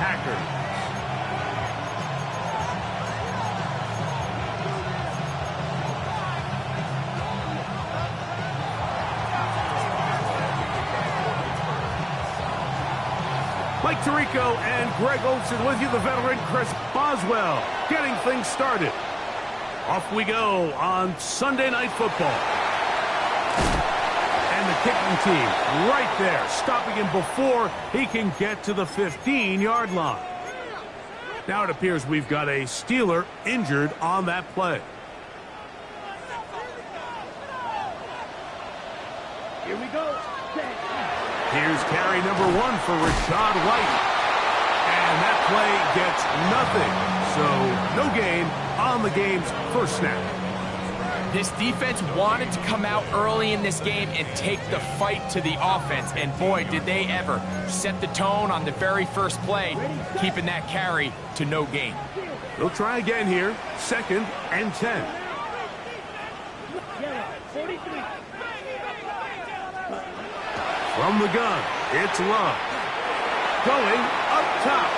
Packers. Mike Tirico and Greg Olsen with you, the veteran Chris Boswell, getting things started. Off we go on Sunday Night Football. And the kicking team right there, stopping him before he can get to the 15-yard line. Now it appears we've got a Steeler injured on that play. Here we go. Here's carry number 1 for Rashad White. And that play gets nothing. So no gain on the game's first snap. This defense wanted to come out early in this game and take the fight to the offense. And boy, did they ever set the tone on the very first play, keeping that carry to no gain. They'll try again here. 2nd and 10. From the gun, it's Love. Going up top.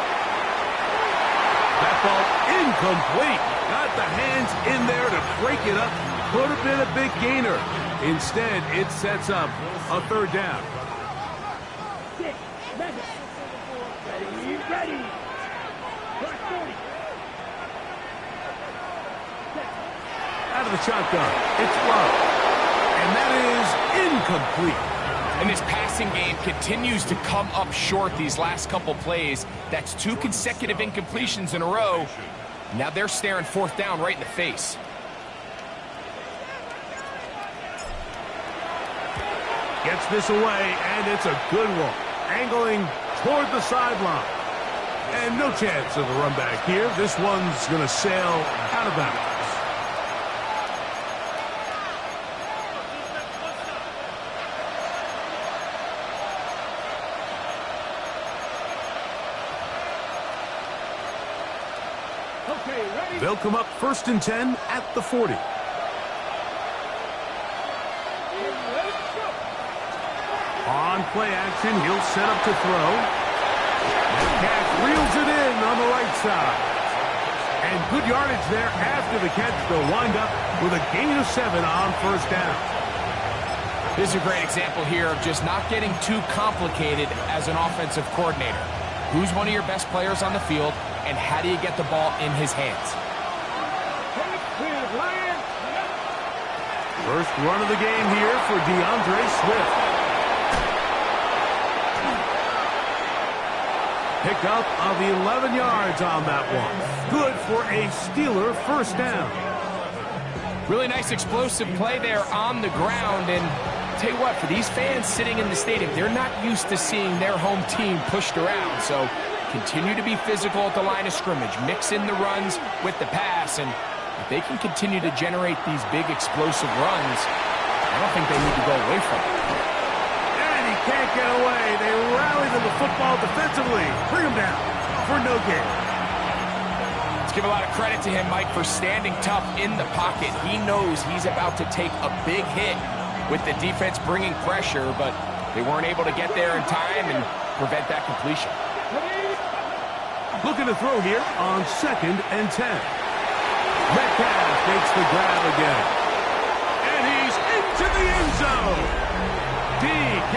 That ball incomplete. Got the hands in there to break it up. Could have been a big gainer. Instead, it sets up a 3rd down. Ready. Out of the shotgun, it's Love. And that is incomplete. And this passing game continues to come up short these last couple plays. That's 2 consecutive incompletions in a row. Now they're staring 4th down right in the face. Gets this away, and it's a good one. Angling toward the sideline. And no chance of the run back here. This one's going to sail out of bounds. They'll come up 1st and 10 at the 40. On play action, he'll set up to throw. Metcalf reels it in on the right side. And good yardage there after the catch. They'll wind up with a gain of 7 on 1st down. This is a great example here of just not getting too complicated as an offensive coordinator. Who's one of your best players on the field, and how do you get the ball in his hands? First run of the game here for DeAndre Swift. Pick up of 11 yards on that one. Good for a Steeler 1st down. Really nice explosive play there on the ground. And tell you what, for these fans sitting in the stadium, they're not used to seeing their home team pushed around. So continue to be physical at the line of scrimmage. Mix in the runs with the pass. And if they can continue to generate these big explosive runs, I don't think they need to go away from it. And he can't get away. They rally to the football defensively. Bring him down for no gain. Let's give a lot of credit to him, Mike, for standing tough in the pocket. He knows he's about to take a big hit with the defense bringing pressure, but they weren't able to get there in time and prevent that completion. Looking to throw here on 2nd and 10. Metcalf makes the grab again. And he's into the end zone. D.K.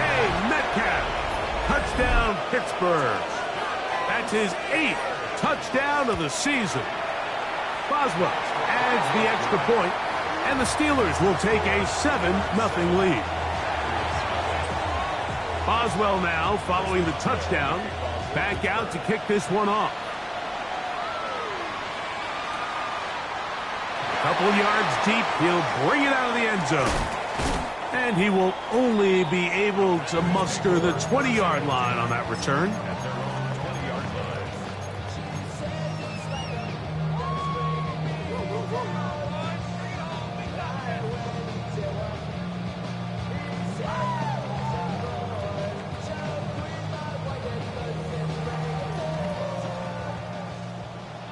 Metcalf. Touchdown, Pittsburgh. That's his 8th touchdown of the season. Boswell adds the extra point, and the Steelers will take a 7-0 lead. Boswell now, following the touchdown, back out to kick this one off. Couple yards deep, he'll bring it out of the end zone. And he will only be able to muster the 20-yard line on that return.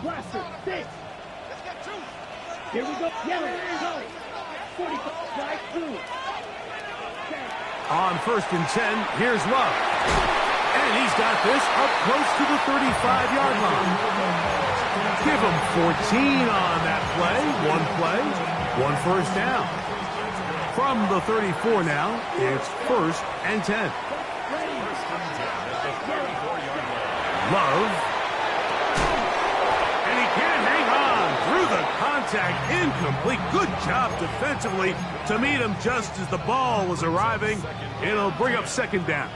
Blaster, 6. Here we go. Yellow, 45, right through. On 1st and 10, here's Love. And he's got this up close to the 35-yard line. Give him 14 on that play, one first down. From the 34 now, it's 1st and 10. Love. And he can't hang on through the contact. Incomplete. Good job defensively to meet him just as the ball was arriving. It'll bring up 2nd down.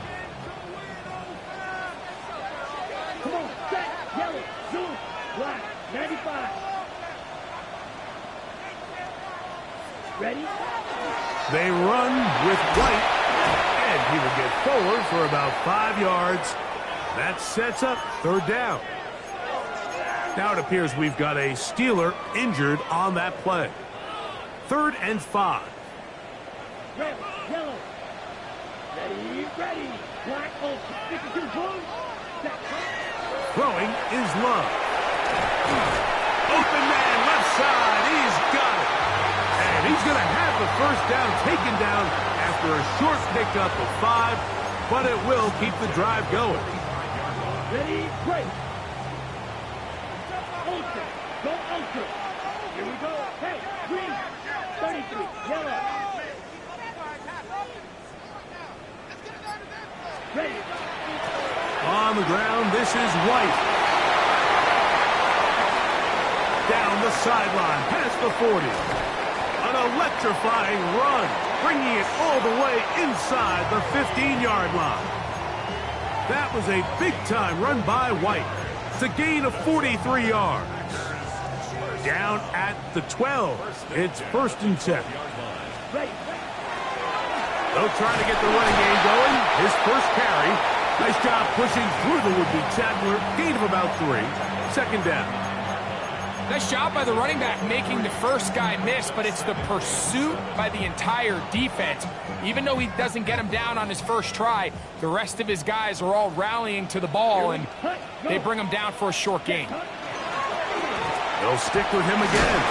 Come on, set, yellow, zoom, black, 95. Ready? They run with White, and he will get forward for about 5 yards. That sets up 3rd down. Now it appears we've got a Steeler injured on that play. 3rd and 5. Red, yellow. Ready. Black, old, 52, boom. Set. Throwing is Love. Open man, left side. He's got it. And he's going to have the 1st down taken down after a short pickup of 5, but it will keep the drive going. Ready, break. Ultra, go ultra. Here we go. Hey, green, 33, yellow. Ready. On the ground, this is White. Down the sideline, past the 40. An electrifying run, bringing it all the way inside the 15-yard line. That was a big-time run by White. It's a gain of 43 yards. Down at the 12. It's 1st and 10. They'll try to get the running game going. His first carry. Nice job pushing through the would-be tackler. Gain of about 3. 2nd down. Nice job by the running back making the first guy miss, but it's the pursuit by the entire defense. Even though he doesn't get him down on his first try, the rest of his guys are all rallying to the ball, and they bring him down for a short gain. They'll stick with him again.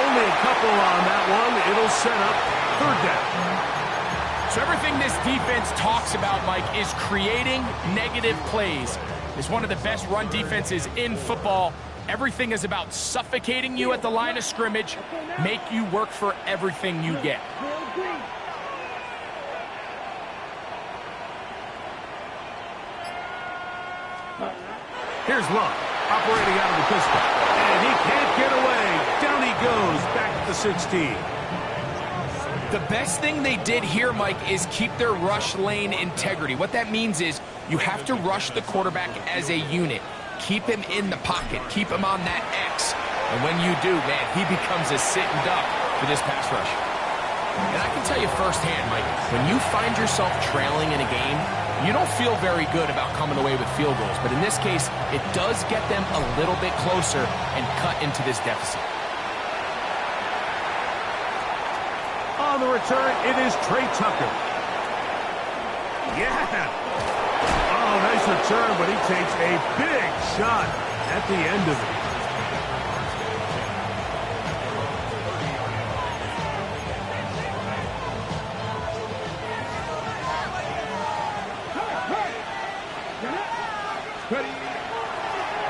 Only a couple on that one. It'll set up 3rd down. So everything this defense talks about, Mike, is creating negative plays. It's one of the best run defenses in football. Everything is about suffocating you at the line of scrimmage, make you work for everything you get. Here's Love, operating out of the pistol. And he can't get away. Down he goes, back to the 16. The best thing they did here, Mike, is keep their rush lane integrity. What that means is you have to rush the quarterback as a unit. Keep him in the pocket. Keep him on that X. And when you do, man, he becomes a sitting duck for this pass rush. And I can tell you firsthand, Mike, when you find yourself trailing in a game, you don't feel very good about coming away with field goals. But in this case, it does get them a little bit closer and cut into this deficit. On the return, it is Trey Tucker. Yeah. Oh, nice return, but he takes a big shot at the end of it.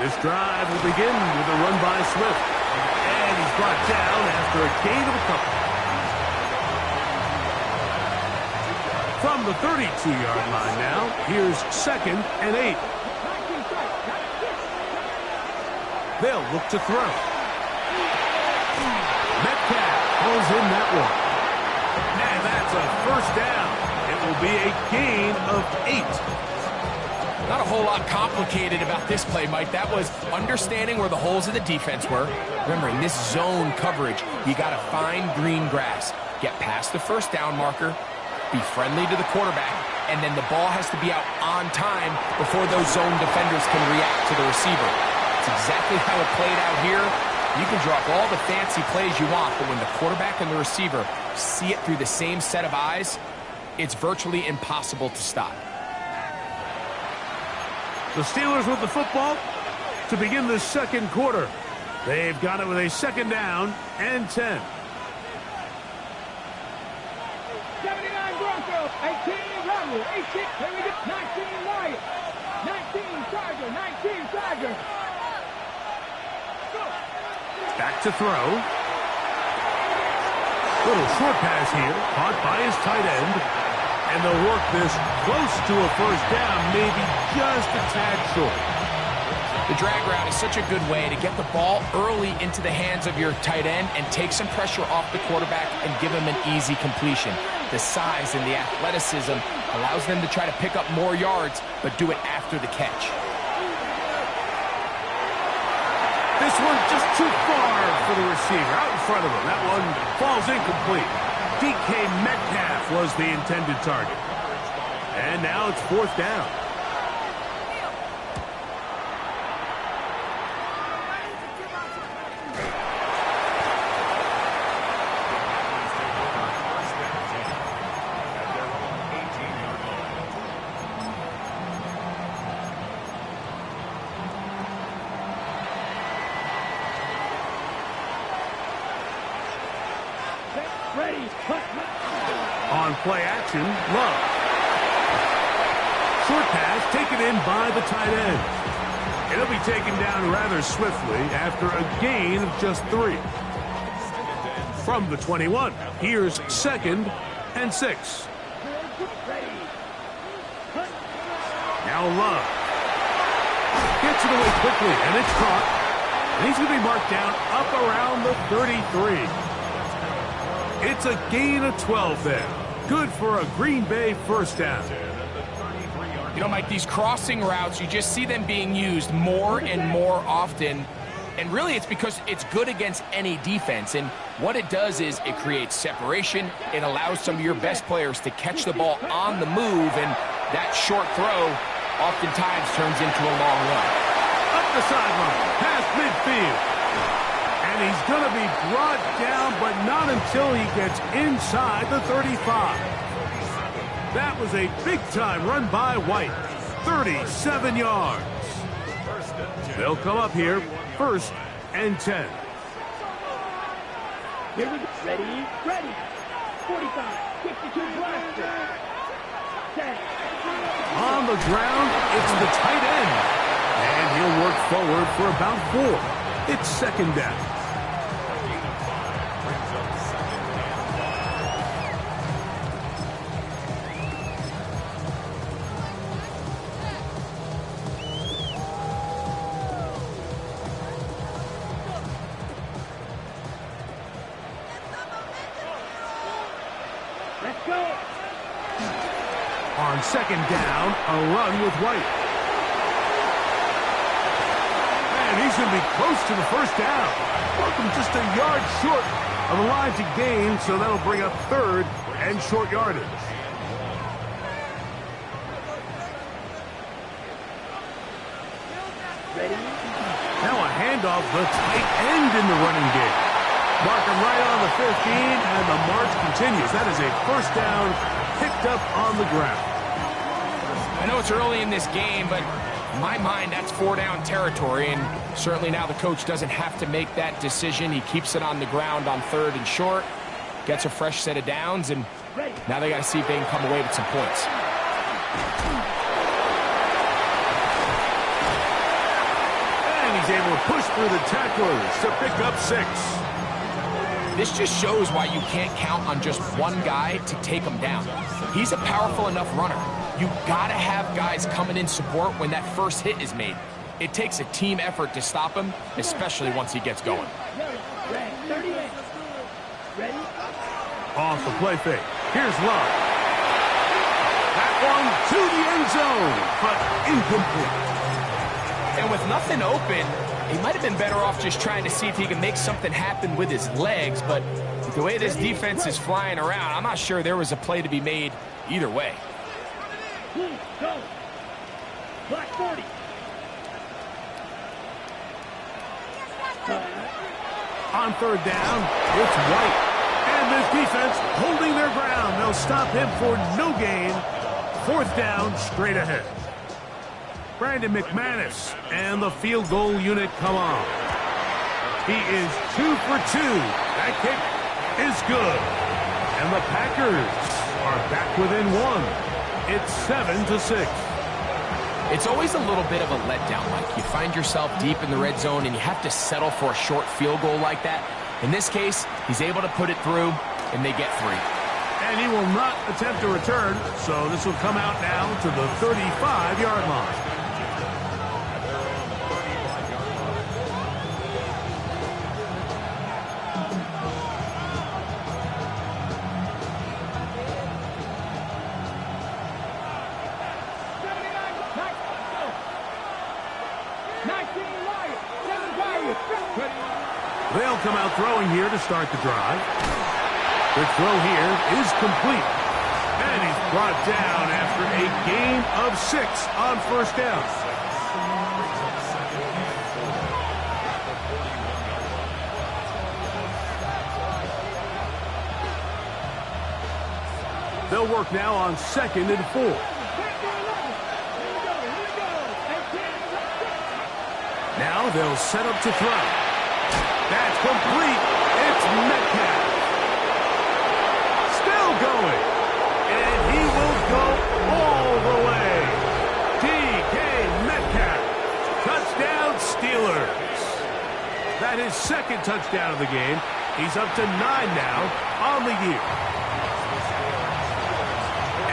This drive will begin with a run by Swift. And he's brought down after a gain of a couple. From the 32-yard line now, here's 2nd and 8. They'll look to throw. Metcalf pulls in that one. And that's a 1st down. It will be a gain of 8. Not a whole lot complicated about this play, Mike. That was understanding where the holes of the defense were. Remember, in this zone coverage, you got to find green grass. Get past the 1st down marker, be friendly to the quarterback, and then the ball has to be out on time before those zone defenders can react to the receiver. It's exactly how it played out here. You can draw up all the fancy plays you want, but when the quarterback and the receiver see it through the same set of eyes, it's virtually impossible to stop. The Steelers with the football to begin the 2nd quarter. They've got it with a 2nd down and 10. 79 Broncos, 18 Rebel, 18, here we go, 19 Lions. Back to throw. Little short pass here, caught by his tight end. And they'll work this close to a first down, maybe just a tad short. The drag route is such a good way to get the ball early into the hands of your tight end and take some pressure off the quarterback and give him an easy completion. The size and the athleticism allows them to try to pick up more yards, but do it after the catch. This one just too far for the receiver, out in front of him. That one falls incomplete. DK Metcalf was the intended target. And now it's fourth down. On play action, Love. Short pass taken in by the tight end. It'll be taken down rather swiftly after a gain of just 3. From the 21, here's 2nd and 6. Now Love. Gets it away quickly, and it's caught. And he's going to be marked down up around the 33. It's a gain of 12 there. Good for a Green Bay first down. You know, Mike, these crossing routes, you just see them being used more and more often. And really, it's because it's good against any defense. And what it does is it creates separation. It allows some of your best players to catch the ball on the move. And that short throw oftentimes turns into a long run. Up the sideline, past midfield. And he's going to be brought down, but not until he gets inside the 35. That was a big-time run by White. 37 yards. They'll come up here, 1st and 10. Here we go. Ready. 45, 52 blaster. 10. On the ground, it's the tight end. And he'll work forward for about 4. It's 2nd down. Let's go. On 2nd down, a run with White. And he's going to be close to the first down. Welcome just a yard short of the line to gain, so that'll bring up 3rd and short yardage. Ready. Now a handoff, the tight end in the running game. Mark him right on the 15, and the march continues. That is a first down picked up on the ground. I know it's early in this game, but in my mind, that's 4-down territory, and certainly now the coach doesn't have to make that decision. He keeps it on the ground on 3rd and short, gets a fresh set of downs, and now they got to see if they can come away with some points. And he's able to push through the tacklers to pick up 6. This just shows why you can't count on just one guy to take him down. He's a powerful enough runner. You gotta have guys coming in support when that first hit is made. It takes a team effort to stop him, especially once he gets going. Off the play fake. Here's Love. That one to the end zone, but incomplete. And with nothing open, he might have been better off just trying to see if he can make something happen with his legs, but with the way this defense is flying around, I'm not sure there was a play to be made either way. Go. Black 40. On 3rd down, it's White. And this defense holding their ground. They'll stop him for no gain. 4th down, straight ahead. Brandon McManus and the field goal unit come on. He is 2 for 2. That kick is good. And the Packers are back within 1. It's 7-6. It's always a little bit of a letdown, Mike. You find yourself deep in the red zone and you have to settle for a short field goal like that. In this case, he's able to put it through, and they get 3. And he will not attempt a return, so this will come out now to the 35-yard line. They'll come out throwing here to start the drive. The throw here is complete. And he's brought down after a gain of 6 on first down. They'll work now on 2nd and 4. Now they'll set up to throw. That's complete. It's Metcalf. Still going. And he will go all the way. DK Metcalf. Touchdown Steelers. That is 2nd touchdown of the game. He's up to 9 now on the year.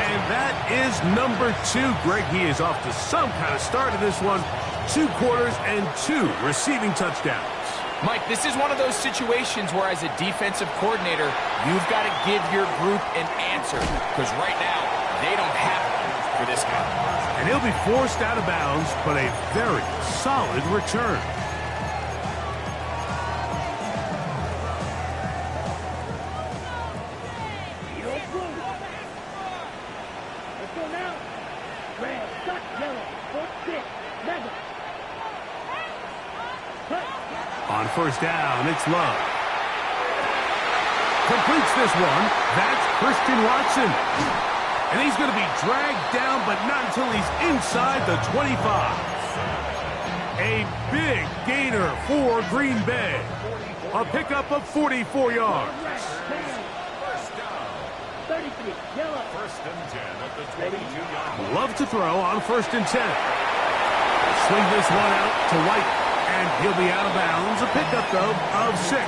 And that is number 2. Greg, he is off to some kind of start in this one. 2 quarters and 2 receiving touchdowns. Mike, this is one of those situations where as a defensive coordinator, you've got to give your group an answer. Because right now, they don't have it for this guy. And he'll be forced out of bounds, but a very solid return. Let's go now. Red, duck, yellow, 4-6, Madden. On first down, it's Love. Completes this one. That's Christian Watson. And he's going to be dragged down, but not until he's inside the 25. A big gainer for Green Bay. A pickup of 44 yards. 33, yellow. First and 10 at the 22-yard line. Love to throw on 1st and 10. Swing this one out to White. And he'll be out of bounds. A pickup, though, of 6.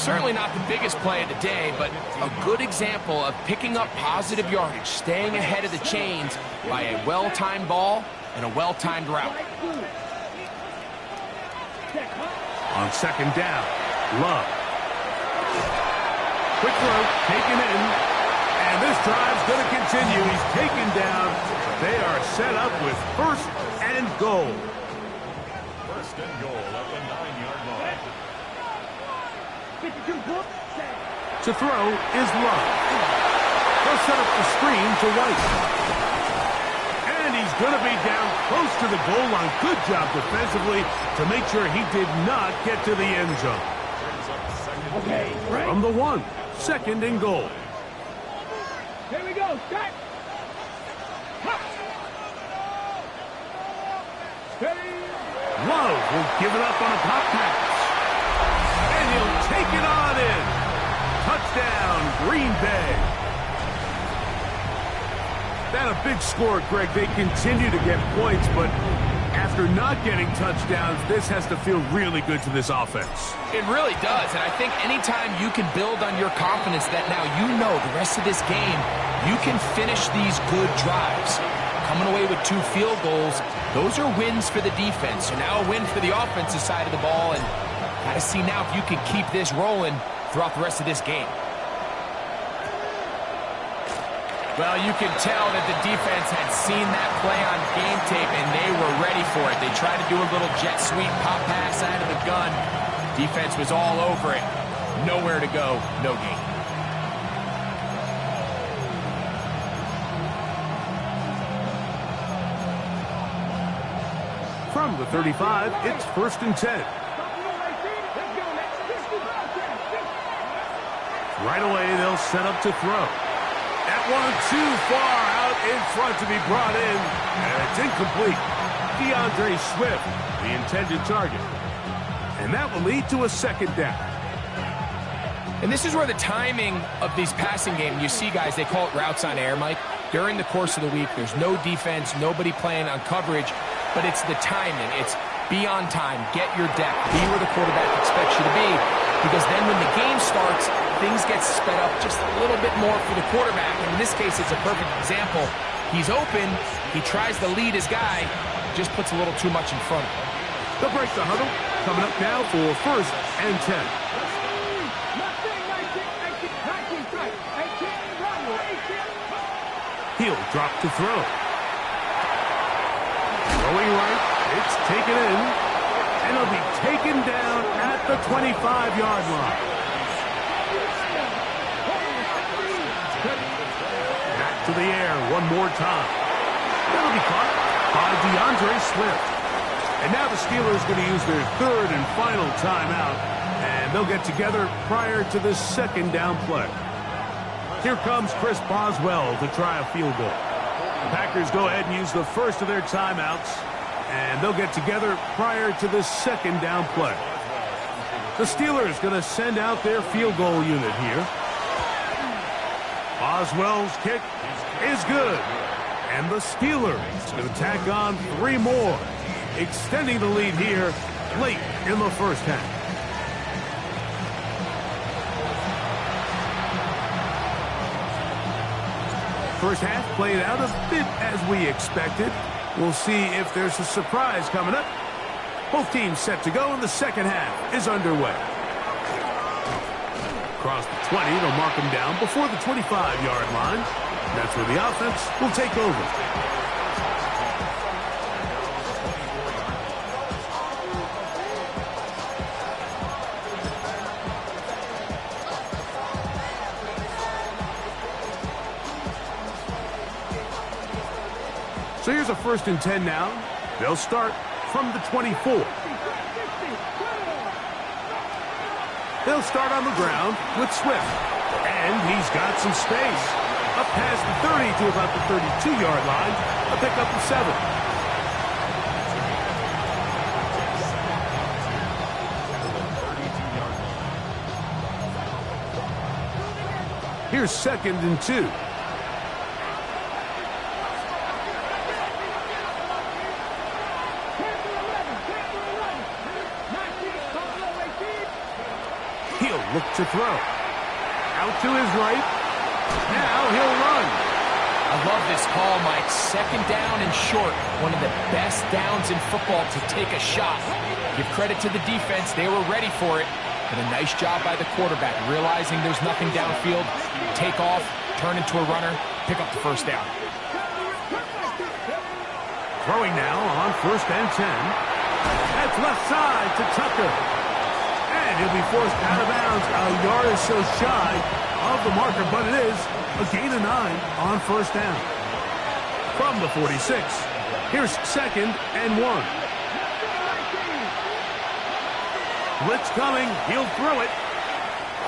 Certainly not the biggest play of the day, but a good example of picking up positive yardage, staying ahead of the chains by a well-timed ball and a well-timed route. On 2nd down, Love. Quick throw, taken in. And this drive's going to continue. He's taken down. They are set up with 1st and goal. First and goal at the 9-yard line. To throw is Love. They'll set up the screen to White. And he's going to be down close to the goal line. Good job defensively to make sure he did not get to the end zone. Okay, right. From the 1, 2nd and goal. Here we go, start. Love will give it up on a pop pass. And he'll take it on in. Touchdown, Green Bay. That a big score, Greg. They continue to get points, but after not getting touchdowns, this has to feel really good to this offense. It really does, and I think anytime you can build on your confidence that now you know the rest of this game, you can finish these good drives. Coming away with 2 field goals, those are wins for the defense. So now a win for the offensive side of the ball, and got to see now if you can keep this rolling throughout the rest of this game. Well, you can tell that the defense had seen that play on game tape, and they were ready for it. They tried to do a little jet sweep pop pass out of the gun. Defense was all over it. Nowhere to go, no gain. From the 35, it's 1st and 10. Right away, they'll set up to throw. That one too far out in front to be brought in. And it's incomplete. DeAndre Swift, the intended target. And that will lead to a 2nd down. And this is where the timing of these passing games, you see guys, they call it routes on air, Mike. During the course of the week, there's no defense, nobody playing on coverage, but it's the timing. It's be on time, get your depth, be where the quarterback expects you to be, because then when the game starts, things get sped up just a little bit more for the quarterback. And in this case, it's a perfect example. He's open, he tries to lead his guy, just puts a little too much in front of him. They'll break the huddle. Coming up now for 1st and 10. He'll drop to throw. Throwing right, it's taken in, and it'll be taken down at the 25-yard line. Back to the air one more time. That'll be caught by DeAndre Swift. And now the Steelers are going to use their 3rd and final timeout, and they'll get together prior to the 2nd down play. Here comes Chris Boswell to try a field goal. The Packers go ahead and use the first of their timeouts, and they'll get together prior to the 2nd down play. The Steelers going to send out their field goal unit here. Boswell's kick is good, and the Steelers going to tack on 3 more, extending the lead here late in the first half. First half played out a bit as we expected. We'll see if there's a surprise coming up. Both teams set to go, and the second half is underway. Across the 20, they'll mark him down before the 25-yard line. That's where the offense will take over. So here's a 1st and 10 now. They'll start from the 24. They'll start on the ground with Swift. And he's got some space. Up past the 30 to about the 32-yard line. A pickup of 7. Here's 2nd and 2. Look to throw. Out to his right. Now he'll run. I love this call, Mike. 2nd down and short. One of the best downs in football to take a shot. Give credit to the defense. They were ready for it. And a nice job by the quarterback, realizing there's nothing downfield. Take off, turn into a runner, pick up the 1st down. Throwing now on 1st and 10. That's left side to Tucker. And he'll be forced out of bounds, a yard or so shy of the marker, but it is a gain of 9 on 1st down. From the 46, here's 2nd and 1. Blitz coming, he'll throw it,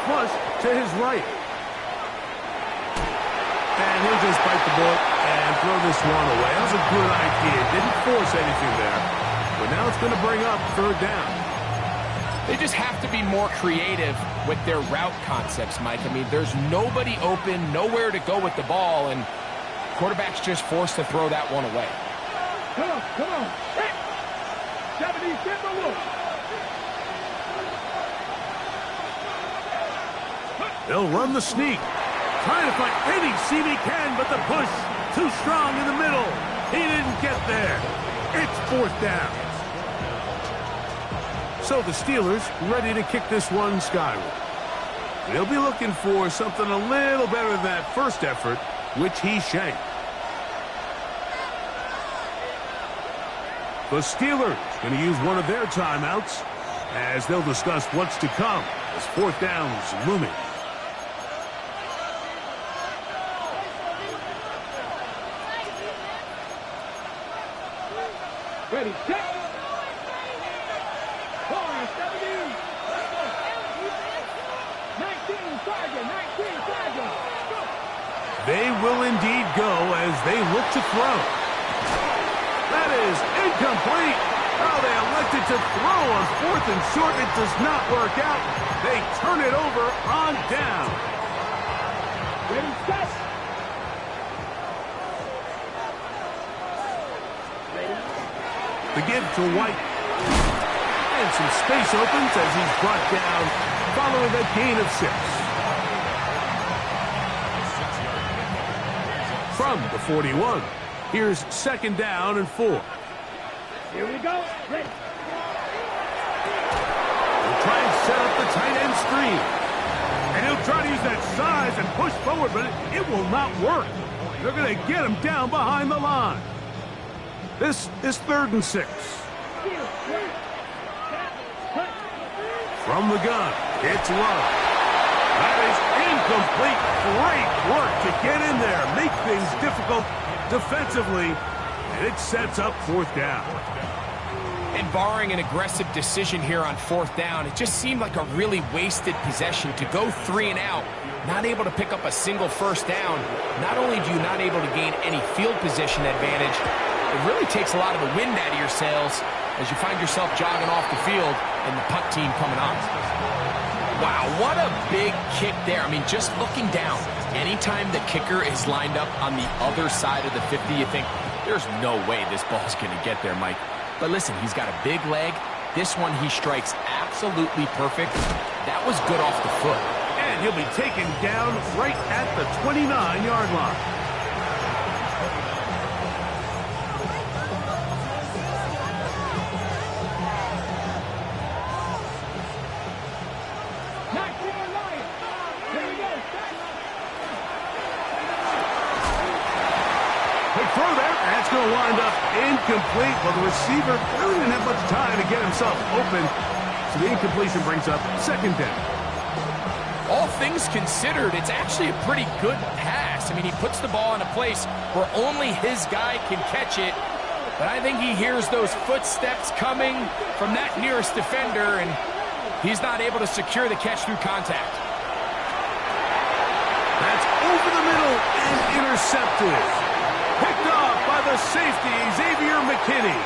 flush to his right. And he'll just bite the bullet and throw this one away. That was a good idea. Didn't force anything there. But now it's going to bring up 3rd down. They just have to be more creative with their route concepts, Mike. I mean, there's nobody open, nowhere to go with the ball, and quarterback's just forced to throw that one away. Come on. 77 look. They'll run the sneak. Trying to find any seam he can, but the push too strong in the middle. He didn't get there. It's 4th down. So the Steelers ready to kick this one skyward. They'll be looking for something a little better than that first effort, which he shanked. The Steelers going to use one of their timeouts as they'll discuss what's to come as 4th down is looming. Ready, set. They will indeed go as they look to throw. That is incomplete. Oh, they elected to throw on 4th and short. It does not work out. They turn it over on down. Ready, set. The give to White. And some space opens as he's brought down following a gain of 6. From the 41, here's 2nd down and 4. Here we go. Ready. He'll try and set up the tight end screen. And he'll try to use that size and push forward, but it will not work. They're going to get him down behind the line. This is 3rd and 6. From the gun, it's Love. That is incomplete. Great work to get in there, make things difficult defensively, and it sets up 4th down. And barring an aggressive decision here on 4th down, it just seemed like a really wasted possession to go 3 and out, not able to pick up a single 1st down. Not only do you not able to gain any field position advantage, it really takes a lot of the wind out of your sails as you find yourself jogging off the field and the punt team coming on. Wow, what a big kick there. I mean, just looking down, anytime the kicker is lined up on the other side of the 50, you think, there's no way this ball's going to get there, Mike. But listen, he's got a big leg. This one he strikes absolutely perfect. That was good off the foot. And he'll be taken down right at the 29-yard line. Throw there. That's going to wind up incomplete. Well, the receiver really didn't have much time to get himself open. So the incompletion brings up 2nd down. All things considered, it's actually a pretty good pass. I mean, he puts the ball in a place where only his guy can catch it. But I think he hears those footsteps coming from that nearest defender, and he's not able to secure the catch through contact. That's over the middle and intercepted. Picked off by the safety, Xavier McKinney.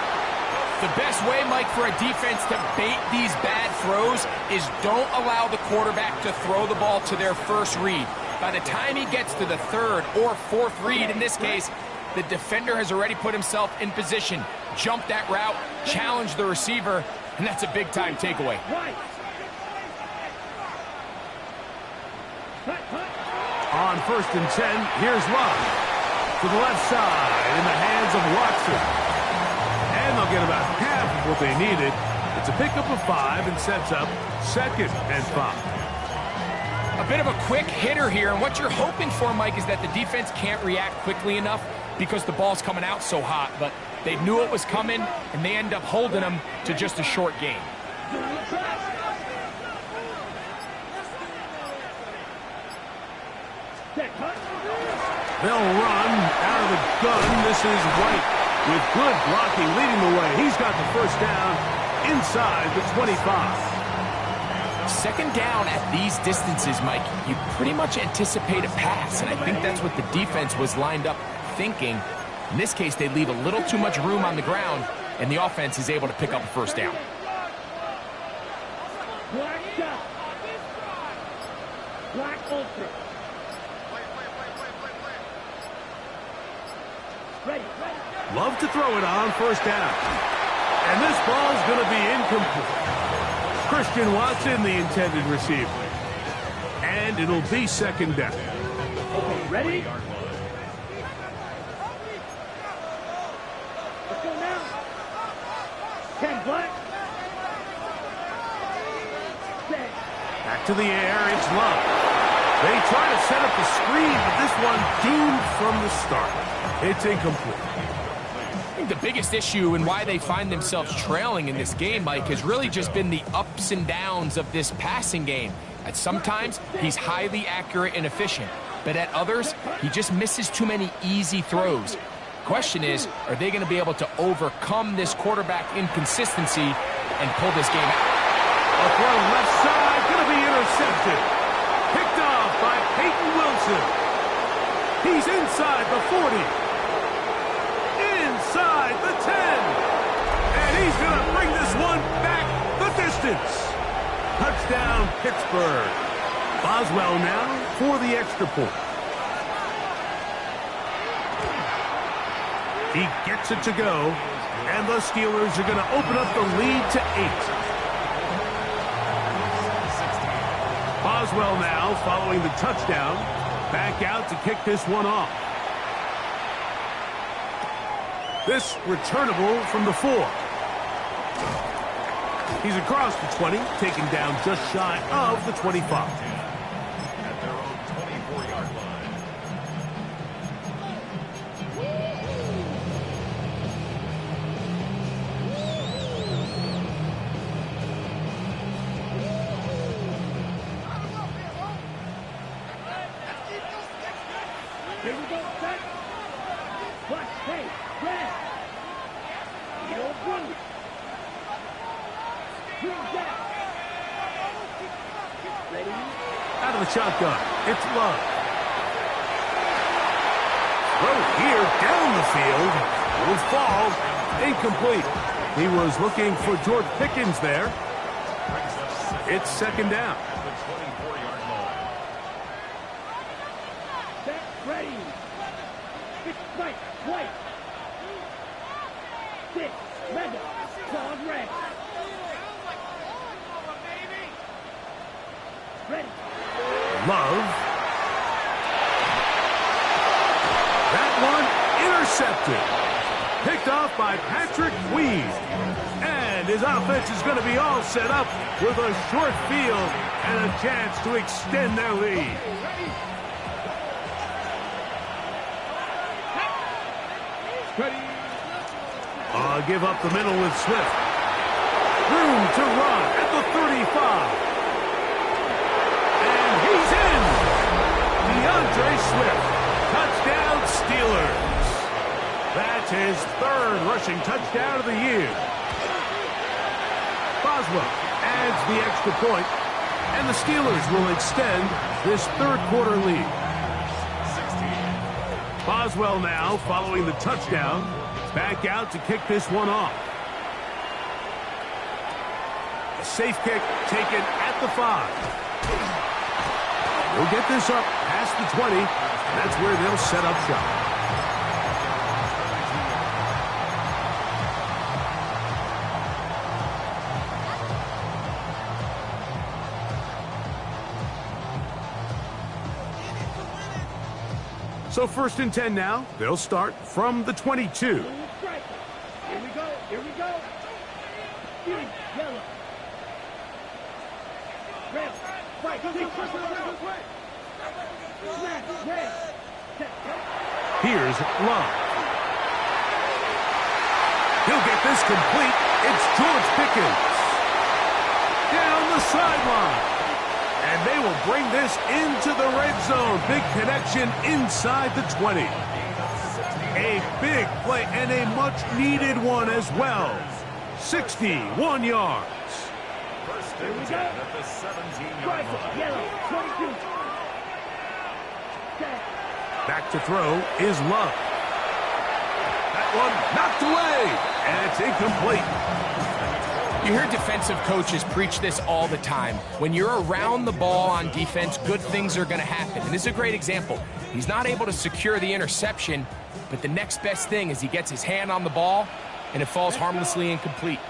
The best way, Mike, for a defense to bait these bad throws is don't allow the quarterback to throw the ball to their first read. By the time he gets to the 3rd or 4th read, in this case, the defender has already put himself in position, jumped that route, challenged the receiver, and that's a big-time takeaway. On 1st and 10, here's Love. To the left side in the hands of Watson. And they'll get about half of what they needed. It's a pickup of 5 and sets up 2nd and 5. A bit of a quick hitter here, and what you're hoping for, Mike, is that the defense can't react quickly enough because the ball's coming out so hot. But they knew it was coming, and they end up holding them to just a short gain. They'll run out of the gun. This is White with good blocking leading the way. He's got the 1st down inside the 25. 2nd down at these distances, Mike, you pretty much anticipate a pass, and I think that's what the defense was lined up thinking. In this case, they leave a little too much room on the ground, and the offense is able to pick up a 1st down. Black shot. Black ultra. Ready. Love to throw it on 1st down. And this ball's going to be incomplete. Christian Watson, the intended receiver. And it'll be 2nd down. Okay, ready? Let's go now. 10 black. Back to the air, it's Love. They try to set up the screen, but this one doomed from the start. It's incomplete. I think the biggest issue and why they find themselves trailing in this game, Mike, has really just been the ups and downs of this passing game. At sometimes, he's highly accurate and efficient, but at others, he just misses too many easy throws. Question is, are they going to be able to overcome this quarterback inconsistency and pull this game out? A throw left side, going to be intercepted. Picked off by Peyton Wilson. He's inside the 40. Inside the 10. And he's going to bring this one back the distance. Touchdown, Pittsburgh. Boswell now for the extra point. He gets it to go, and the Steelers are going to open up the lead to 8. Boswell now following the touchdown. Back out to kick this one off. This returnable from the 4. He's across the 20, taken down just shy of the 25. At their own 24-yard line. Here we go, set. Watch, hey, red. You don't blue. Green down. Ready? Out of the shotgun, it's Love. Throw here down the field. Will fall. Incomplete. He was looking for George Pickens there. It's second down. At the 24-yard line. Set, ready. Six, right, white. Six, red, claws, red. Ready. Love. That one intercepted. Picked off by Patrick Weed. And his offense is going to be all set up with a short field and a chance to extend their lead. Give up the middle with Swift. Room to run at the 35. And he's in. DeAndre Swift. Touchdown Steelers. That's his third rushing touchdown of the year. Boswell adds the extra point, and the Steelers will extend this third quarter lead. 16. Boswell now following the touchdown. Back out to kick this one off. A safe kick taken at the 5. We'll get this up past the 20. That's where they'll set up shop. So first and 10 now. They'll start from the 22. Here we go. Here we go. Green, yellow. Red, white, black, red. Here's Love. He'll get this complete. It's George Pickens. Down the sideline. And they will bring this into the red zone. Big connection inside the 20. A big play and a much-needed one as well. 61 yards. First and 10 at the 17-yard line. Yellow, 22. Back to throw is Love. That one knocked away, and it's incomplete. You hear defensive coaches preach this all the time. When you're around the ball on defense, good things are going to happen. And this is a great example. He's not able to secure the interception, but the next best thing is he gets his hand on the ball, and it falls harmlessly incomplete.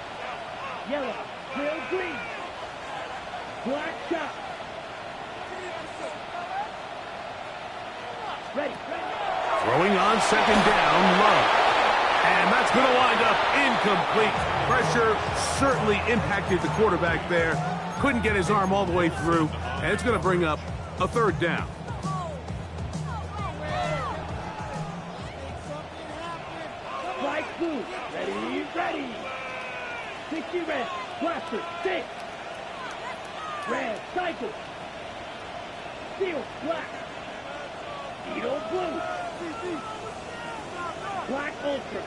Yellow, real green. Black shot. Ready. Throwing on second down, Love. And that's going to wind up incomplete. Pressure certainly impacted the quarterback there. Couldn't get his arm all the way through. And it's going to bring up a third down. White blue. Ready, ready. 60 red. Blaster, 6. Red, cycle. Steel, black. Beetle, blue. Black ultra.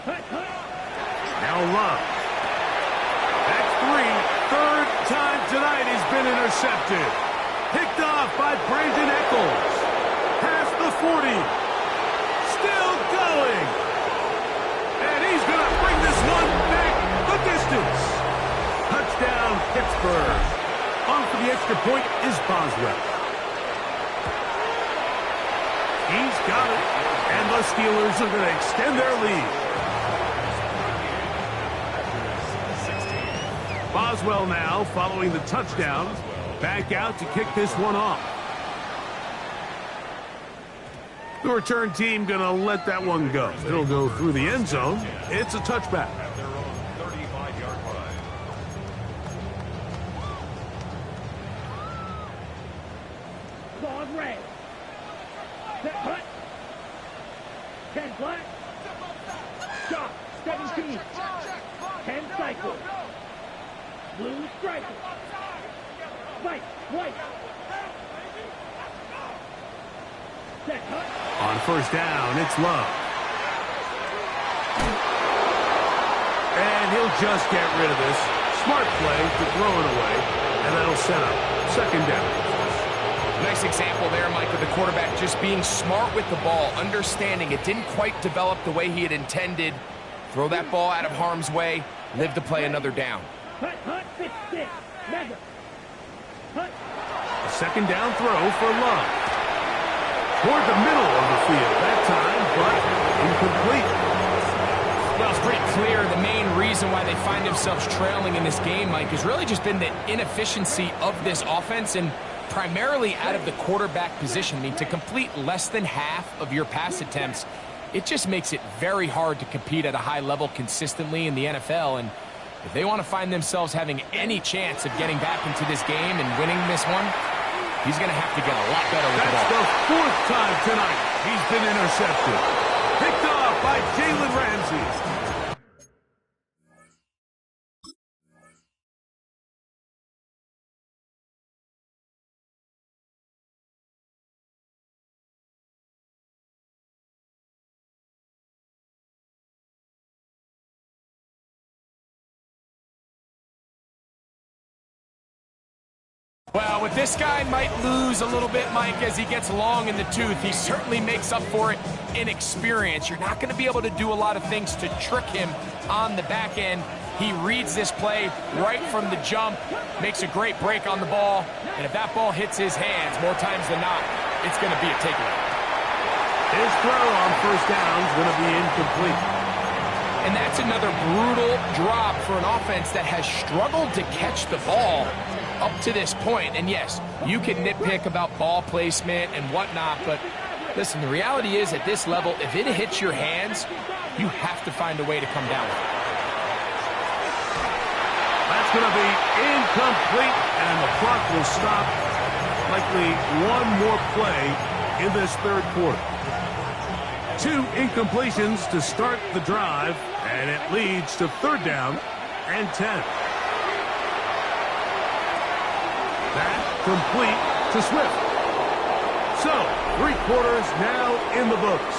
Hut, hut. Now Love. That's 3. Third time tonight he's been intercepted. Picked off by Brandon Echols. Past the 40. Still going. And he's going to bring this one back the distance. Touchdown, Pittsburgh. On for the extra point is Boswell. He's got it. And the Steelers are going to extend their lead. Boswell now, following the touchdown, back out to kick this one off. The return team going to let that one go. It'll go through the end zone. It's a touchback. At their own 35-yard line. Ball red. Set hut. 10 black. Shot. 17. 10 cycle. Blue striker. White. White. Set hut. On first down, it's Love. And he'll just get rid of this. Smart play to throw it away. And that'll set up second down. Nice example there, Mike, of the quarterback just being smart with the ball, understanding it didn't quite develop the way he had intended. Throw that ball out of harm's way, live to play another down. Hut. Hut. 6. Mega. Hut. A second down throw for Love. Toward the middle of the field that time, but incomplete. Well, it's pretty clear the main reason why they find themselves trailing in this game, Mike, has really just been the inefficiency of this offense and primarily out of the quarterback position. I mean, to complete less than half of your pass attempts, it just makes it very hard to compete at a high level consistently in the NFL. And if they want to find themselves having any chance of getting back into this game and winning this one, he's going to have to get a lot better with the ball. That's the fourth time tonight he's been intercepted. Picked off by Jalen Ramsey. Well, with this guy might lose a little bit, Mike, as he gets long in the tooth. He certainly makes up for it in experience. You're not going to be able to do a lot of things to trick him on the back end. He reads this play right from the jump, makes a great break on the ball, and if that ball hits his hands more times than not, it's going to be a takeaway. His throw on first down is going to be incomplete. And that's another brutal drop for an offense that has struggled to catch the ball up to this point. And yes, you can nitpick about ball placement and whatnot, but listen, the reality is at this level, if it hits your hands, you have to find a way to come down with it. That's going to be incomplete, and the clock will stop. Likely one more play in this third quarter. 2 incompletions to start the drive, and it leads to third down and 10. That complete to Swift. So, 3 quarters now in the books.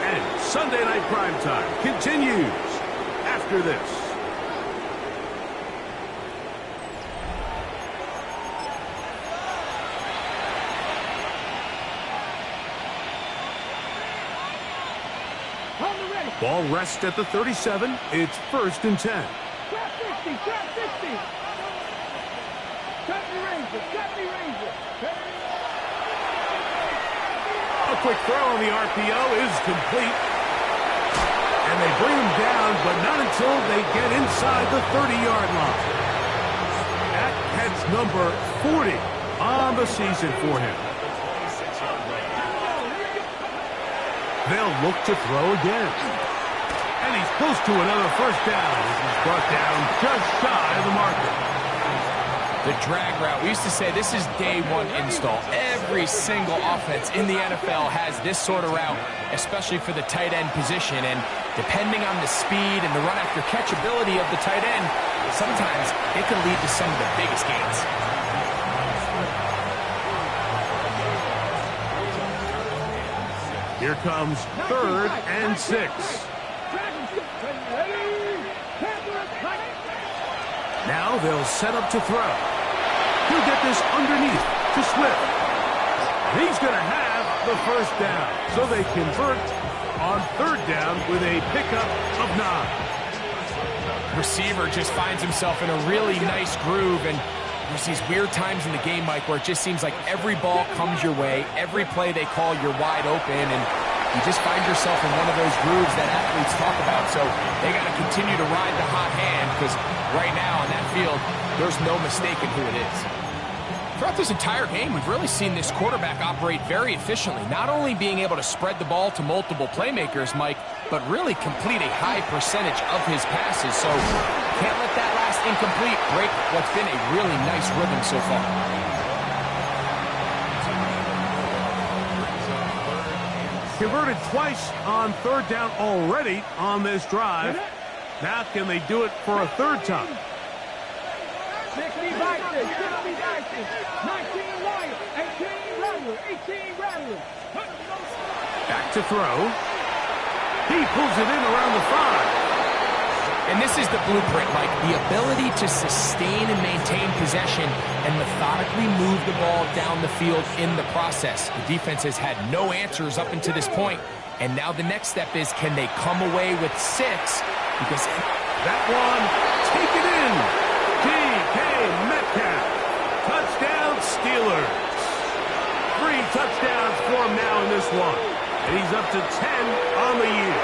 And Sunday Night Primetime continues after this. Ball rests at the 37. It's first and 10. Trap 60. Trap 60. Cut me Ranger. Cut me Ranger. A quick throw on the RPO is complete. And they bring him down, but not until they get inside the 30-yard line. That heads number 40 on the season for him. They'll look to throw again. And he's close to another first down as he's brought down just shy of the marker. The drag route, we used to say this is day one install. Every single offense in the NFL has this sort of route, especially for the tight end position. And depending on the speed and the run after catch ability of the tight end, sometimes it can lead to some of the biggest gains. Here comes third and 6. Now they'll set up to throw. He'll get this underneath to Swift. He's going to have the first down. So they convert on third down with a pickup of 9. Receiver just finds himself in a really nice groove, and There's these weird times in the game, Mike, where it just seems like every ball comes your way, every play they call, you're wide open, and you just find yourself in one of those grooves that athletes talk about. So they got to continue to ride the hot hand, because right now on that field, there's no mistaking who it is. Throughout this entire game, we've really seen this quarterback operate very efficiently, not only being able to spread the ball to multiple playmakers, Mike, but really complete a high percentage of his passes. So can't let that last incomplete break what's been a really nice rhythm so far. Converted twice on third down already on this drive. Now can they do it for a third time? 60 Vikings, 60 Vikings, 19 Lions, 18 Rattlers, 18 Rattlers. Back to throw. He pulls it in around the 5. And this is the blueprint, Mike. The ability to sustain and maintain possession and methodically move the ball down the field in the process. The defense has had no answers up until this point, and now the next step is, can they come away with 6? Because that one, take it in. D.K. Metcalf. Touchdown, Steelers. 3 touchdowns for him now in this one. And he's up to 10 on the year.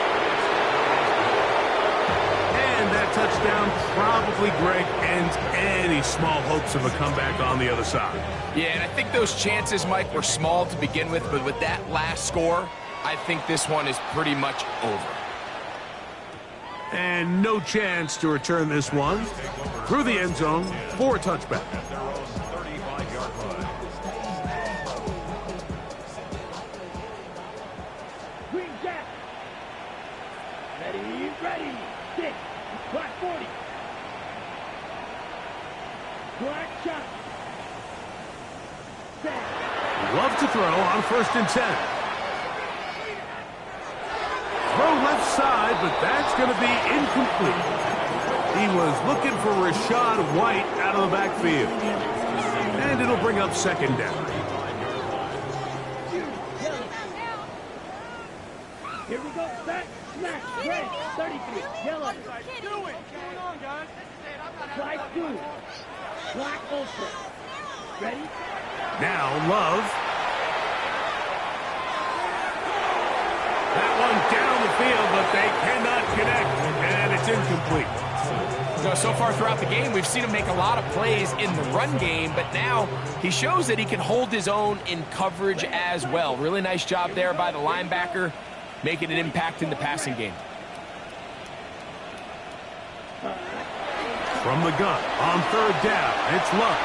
And that touchdown probably, Greg, ends any small hopes of a comeback on the other side. Yeah, and I think those chances, Mike, were small to begin with, but with that last score, I think this one is pretty much over. And no chance to return this one through the end zone for a touchback. Green Jack. Ready, ready. 6. Black 40. Black shot. 7. Love to throw on 1st and 10. Throw left side, but that's going to be incomplete. He was looking for Rashad White out of the backfield. And it'll bring up 2nd down. Here we go. Back, smash, red, 33, yellow. What's going on, guys? Fly 2. Black ultra. Ready? Now Love. That one down the field, but they cannot connect, and it's incomplete. So far throughout the game, we've seen him make a lot of plays in the run game, but now he shows that he can hold his own in coverage as well. Really nice job there by the linebacker, making an impact in the passing game. From the gun, on 3rd down, it's Love.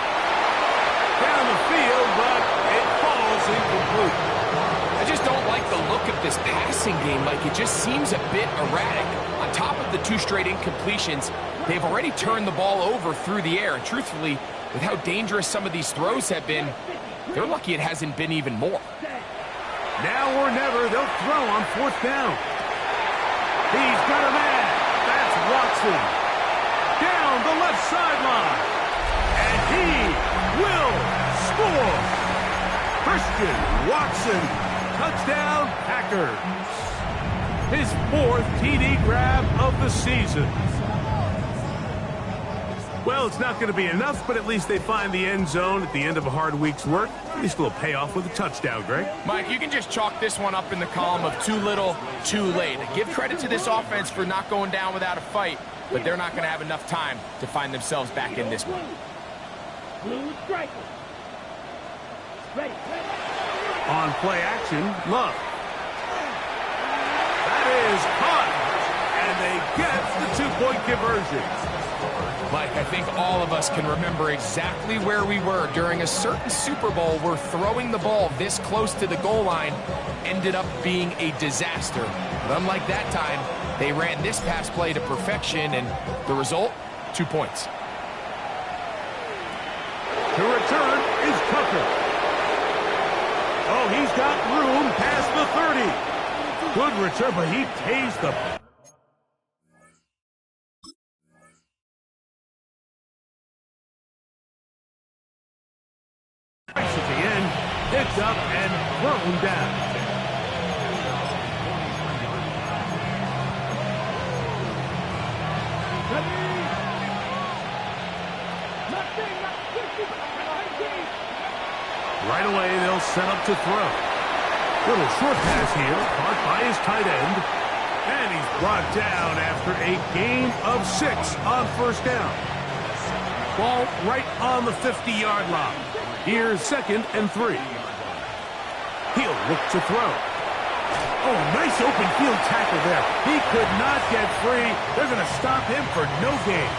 Down the field, but it falls incomplete. I just don't like the look of this passing game. Like, it just seems a bit erratic. On top of the 2 straight incompletions, they've already turned the ball over through the air. And truthfully, with how dangerous some of these throws have been, they're lucky it hasn't been even more. Now or never, they'll throw on 4th down. He's got a man. That's Watson. Down the left sideline. And he will score. Christian Watson. Touchdown, Packers. His 4th TD grab of the season. Well, it's not going to be enough, but at least they find the end zone at the end of a hard week's work. At least a little payoff with a touchdown, Greg. Mike, you can just chalk this one up in the column of too little, too late. Give credit to this offense for not going down without a fight, but they're not going to have enough time to find themselves back in this one. Blue striker. Ready. On play action, Love. That is caught. And they get the 2-point conversion. Mike, I think all of us can remember exactly where we were during a certain Super Bowl where throwing the ball this close to the goal line ended up being a disaster. But unlike that time, they ran this pass play to perfection, and the result, 2 points. To return is Tucker. Oh, he's got room past the 30. Good return, but he tased the... At the end, picked up and thrown down. Right away, they'll set up to throw. Little short pass here, caught by his tight end. And he's brought down after a gain of 6 on first down. Ball right on the 50-yard line. Here's 2nd and 3. He'll look to throw. Oh, nice open field tackle there. He could not get free. They're going to stop him for no gain.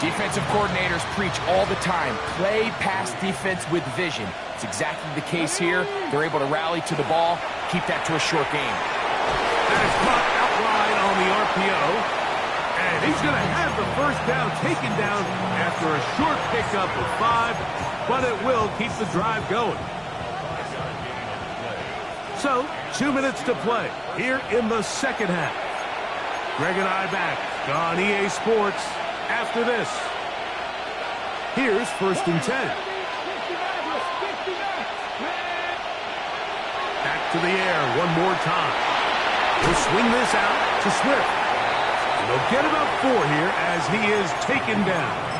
Defensive coordinators preach all the time, play pass defense with vision. It's exactly the case here. They're able to rally to the ball, keep that to a short game. That is caught out wide on the RPO. And he's going to have the first down taken down after a short pickup of 5, but it will keep the drive going. So, 2 minutes to play here in the second half. Greg and I back on EA Sports after this. Here's 1st and 10. Back to the air one more time. He'll swing this out to Swift. And they'll get about 4 here as he is taken down.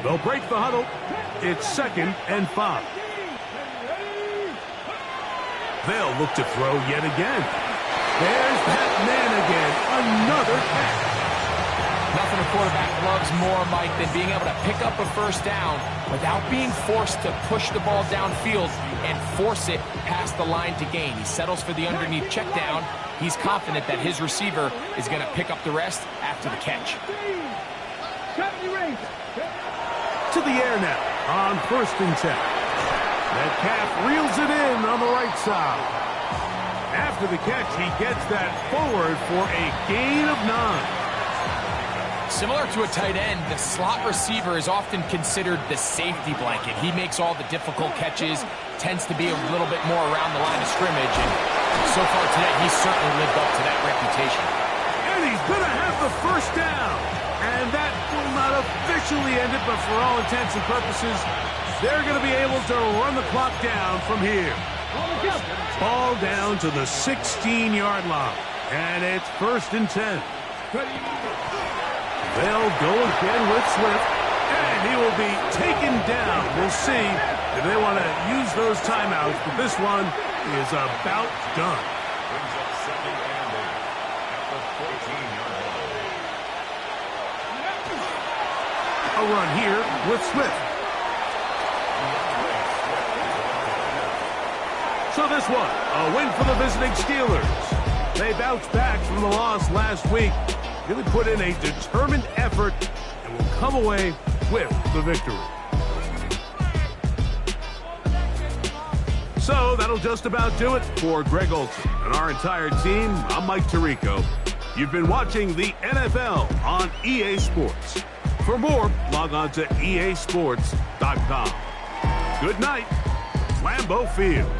They'll break the huddle. It's 2nd and 5. They'll look to throw yet again. There's that man again. Another catch. Nothing a quarterback loves more, Mike, than being able to pick up a first down without being forced to push the ball downfield and force it past the line to gain. He settles for the underneath check down. He's confident that his receiver is going to pick up the rest after the catch. To the air now on 1st and 10. Metcalf reels it in on the right side. After the catch, he gets that forward for a gain of 9. Similar to a tight end, the slot receiver is often considered the safety blanket. He makes all the difficult catches, tends to be a little bit more around the line of scrimmage, and so far today, he's certainly lived up to that reputation. And he's going to have the first down. And that will not officially end it, but for all intents and purposes, they're going to be able to run the clock down from here. Ball down to the 16-yard line. And it's 1st and 10. They'll go again with Swift, and he will be taken down. We'll see if they want to use those timeouts, but this one is about done. Brings up 2nd and 8 at the 14-yard line. A run here with Swift. So this one, a win for the visiting Steelers. They bounced back from the loss last week, really put in a determined effort, and will come away with the victory. So that'll just about do it for Greg Olson and our entire team. I'm Mike Tirico. You've been watching the NFL on EA Sports. For more, log on to easports.com. Good night, Lambeau Field.